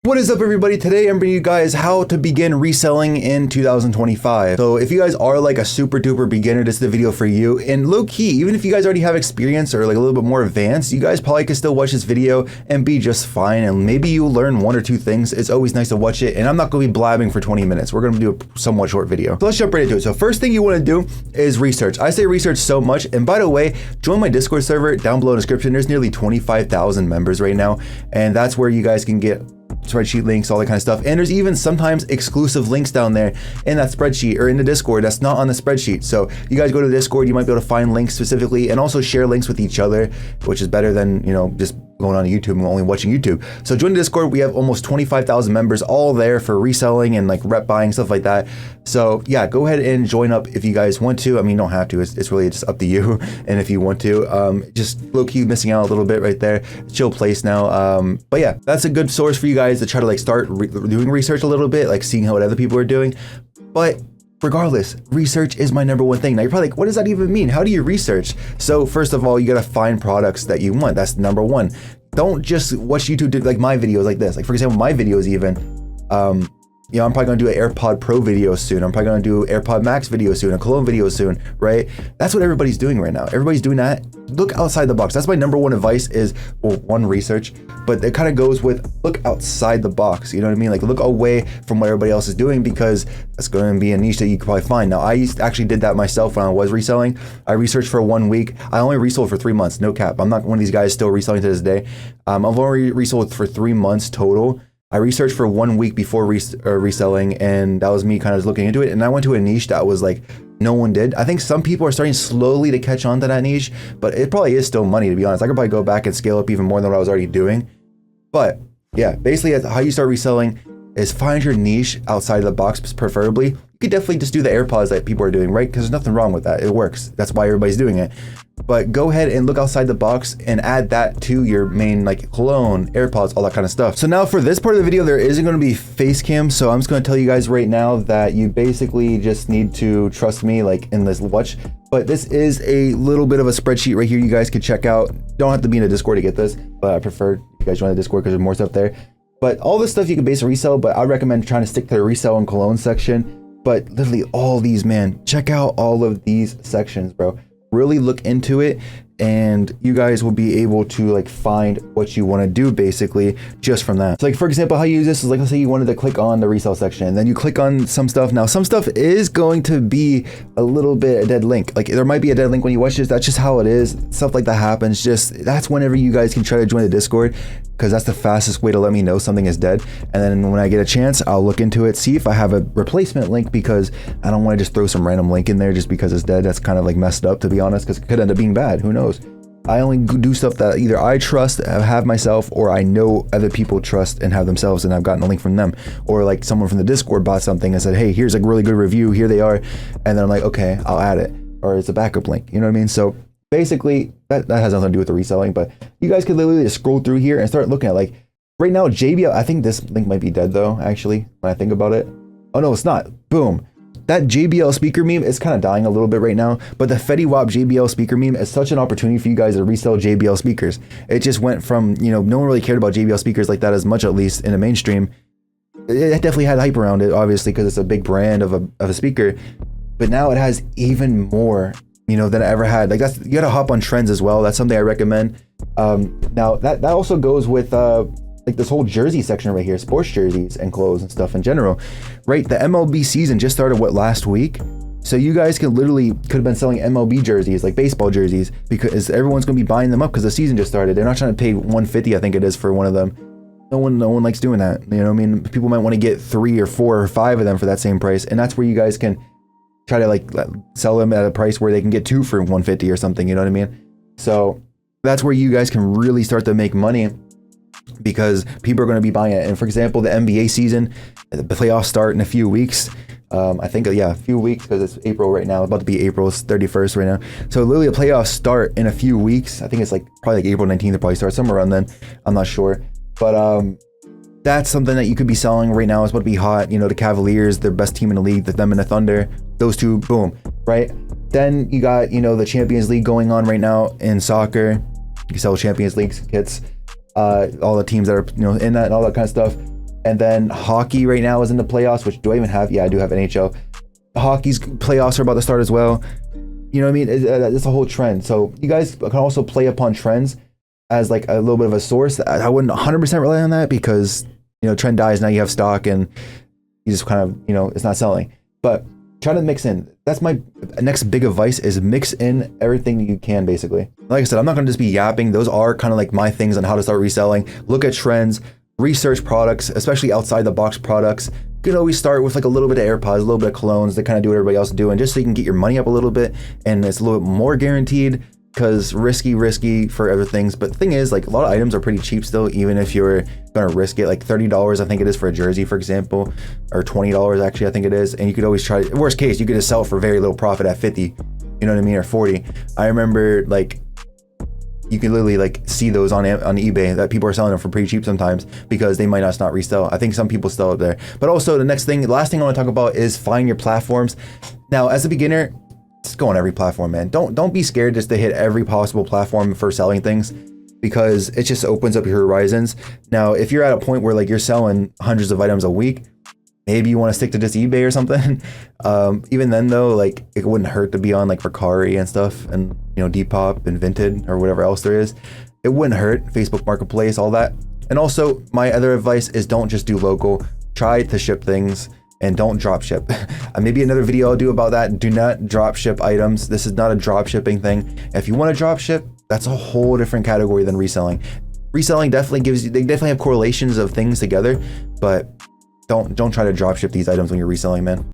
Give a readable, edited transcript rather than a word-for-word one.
What is up, everybody? Today I'm bringing you guys how to begin reselling in 2025. So if you guys are like a super duper beginner, this is the video for you. And low key, even if you guys already have experience or like a little bit more advanced, you guys probably can still watch this video and be just fine. And maybe you'll learn one or two things. It's always nice to watch it. And I'm not going to be blabbing for 20 minutes. We're going to do a somewhat short video. So let's jump right into it. So first thing you want to do is research. I say research so much. And by the way, join my Discord server down below in the description. There's nearly 25,000 members right now. And that's where you guys can get spreadsheet links, all that kind of stuff. And there's even sometimes exclusive links down there in that spreadsheet or in the Discord that's not on the spreadsheet. So you guys go to the Discord, you might be able to find links specifically and also share links with each other, which is better than, you know, just going on YouTube and only watching YouTube. So join the Discord. We have almost 25,000 members all there for reselling and like rep buying, stuff like that. So yeah, go ahead and join up if you guys want to. I mean, you don't have to. It's really just up to you. And if you want to, just low key missing out a little bit right there. Chill place now. But yeah, that's a good source for you guys to try to like start doing research a little bit, like seeing how what other people are doing. But regardless, research is my number one thing. Now you're probably like, what does that even mean? How do you research? So first of all, you gotta find products that you want. That's number one. Don't just watch YouTube do like my videos like this. Like for example, my videos even, you know, I'm probably gonna do an AirPod Pro video soon. I'm probably gonna do AirPod Max video soon, a Cologne video soon, right? That's what everybody's doing right now. Everybody's doing that. Look outside the box. That's my number one advice is, well, one, research, but it kind of goes with look outside the box. You know what I mean? Like look away from what everybody else is doing because that's going to be a niche that you can probably find. Now, actually did that myself when I was reselling. I researched for 1 week. I only resold for 3 months, no cap. I'm not one of these guys still reselling to this day. I've only resold for 3 months total. I researched for 1 week before reselling, and that was me kind of looking into it. And I went to a niche that was like, no one did. I think some people are starting slowly to catch on to that niche, but it probably is still money, to be honest. I could probably go back and scale up even more than what I was already doing. But yeah, basically how you start reselling is find your niche outside of the box, preferably. You could definitely just do the AirPods that people are doing, right? Because there's nothing wrong with that. It works. That's why everybody's doing it. But go ahead and look outside the box and add that to your main like cologne, AirPods, all that kind of stuff. So now for this part of the video, there isn't going to be face cam. So I'm just going to tell you guys right now that you basically just need to trust me like in this watch. But this is a little bit of a spreadsheet right here you guys can check out. Don't have to be in a Discord to get this, but I prefer you guys join the Discord because there's more stuff there. But all this stuff you can basically resell, but I recommend trying to stick to the resell and cologne section. But literally all these, man, check out all of these sections, bro. Really look into it and you guys will be able to like find what you want to do basically just from that. So like for example, how you use this is like, let's say you wanted to click on the resale section and then you click on some stuff. Now some stuff is going to be a little bit a dead link. Like there might be a dead link when you watch this. That's just how it is. Stuff like that happens. Just that's whenever you guys can try to join the Discord because that's the fastest way to let me know something is dead. And then when I get a chance, I'll look into it, see if I have a replacement link because I don't want to just throw some random link in there just because it's dead. That's kind of like messed up, to be honest, because it could end up being bad. Who knows? I only do stuff that either I trust, have myself, or I know other people trust and have themselves, and I've gotten a link from them. Or like someone from the Discord bought something and said, hey, here's a really good review. Here they are. And then I'm like, okay, I'll add it. Or it's a backup link. You know what I mean? So basically, that has nothing to do with the reselling, but you guys could literally just scroll through here and start looking at like, right now, JBL, I think this link might be dead though, actually, when I think about it. Oh no, it's not. Boom. That JBL speaker meme is kind of dying a little bit right now, but the Fetty Wap JBL speaker meme is such an opportunity for you guys to resell JBL speakers. It just went from, you know, no one really cared about JBL speakers like that as much, at least in the mainstream. It definitely had hype around it, obviously, because it's a big brand of a speaker, but now it has even more, you know, than I ever had. Like that's, you gotta hop on trends as well. That's something I recommend. Now that also goes with like this whole jersey section right here, sports jerseys and clothes and stuff in general, right? The MLB season just started last week, so you guys could have been selling MLB jerseys, like baseball jerseys, because everyone's gonna be buying them up because the season just started. They're not trying to pay $150, I think it is, for one of them. No one likes doing that. You know what I mean? People might want to get 3 or 4 or 5 of them for that same price, and that's where you guys can try to like sell them at a price where they can get 2 for $150 or something. You know what I mean? So that's where you guys can really start to make money, because people are going to be buying it. And for example, the NBA season, the playoffs start in a few weeks. I think, yeah, a few weeks, because it's April right now. It's about to be April 31st right now. So literally the playoffs start in a few weeks. I think it's like probably like April 19th, it probably starts somewhere around then. I'm not sure. But that's something that you could be selling right now. It's about to be hot. You know, the Cavaliers, their best team in the league, them and the Thunder, those two, boom, right? Then you got, you know, the Champions League going on right now in soccer. You can sell Champions League kits. All the teams that are, you know, in that and all that kind of stuff. And then hockey right now is in the playoffs, which do I even have? Yeah, I do have NHL. Hockey's playoffs are about to start as well. You know what I mean? It's a whole trend. So you guys can also play upon trends as like a little bit of a source. I wouldn't 100% rely on that because, you know, trend dies, now you have stock and you just kind of, you know, it's not selling. But try to mix in. That's my next big advice, is mix in everything you can, basically. Like I said, I'm not going to just be yapping. Those are kind of like my things on how to start reselling. Look at trends, research products, especially outside the box products. You can always start with like a little bit of AirPods, a little bit of colognes to kind of do what everybody else is doing, just so you can get your money up a little bit, and it's a little bit more guaranteed, because risky for other things. But the thing is, like, a lot of items are pretty cheap still, even if you're gonna risk it. Like $30, I think it is, for a jersey, for example, or $20 actually, I think it is. And you could always try, worst case, you could just sell it for very little profit at 50, you know what I mean, or 40. I remember, like, you can literally like see those on eBay that people are selling them for pretty cheap sometimes, because they might not resell. I think some people sell it there. But also the last thing I want to talk about is find your platforms. Now, as a beginner, just go on every platform, man. Don't be scared just to hit every possible platform for selling things, because it just opens up your horizons. Now, if you're at a point where like you're selling hundreds of items a week, maybe you want to stick to just eBay or something. Even then though, like, it wouldn't hurt to be on like Mercari and stuff, and, you know, Depop and Vinted or whatever else there is. It wouldn't hurt. Facebook Marketplace, all that. And also, my other advice is don't just do local. Try to ship things, and don't drop ship. Maybe another video I'll do about that. Do not drop ship items. This is not a drop shipping thing. If you want to drop ship, that's a whole different category than reselling. Reselling definitely they definitely have correlations of things together, but don't try to drop ship these items when you're reselling, man.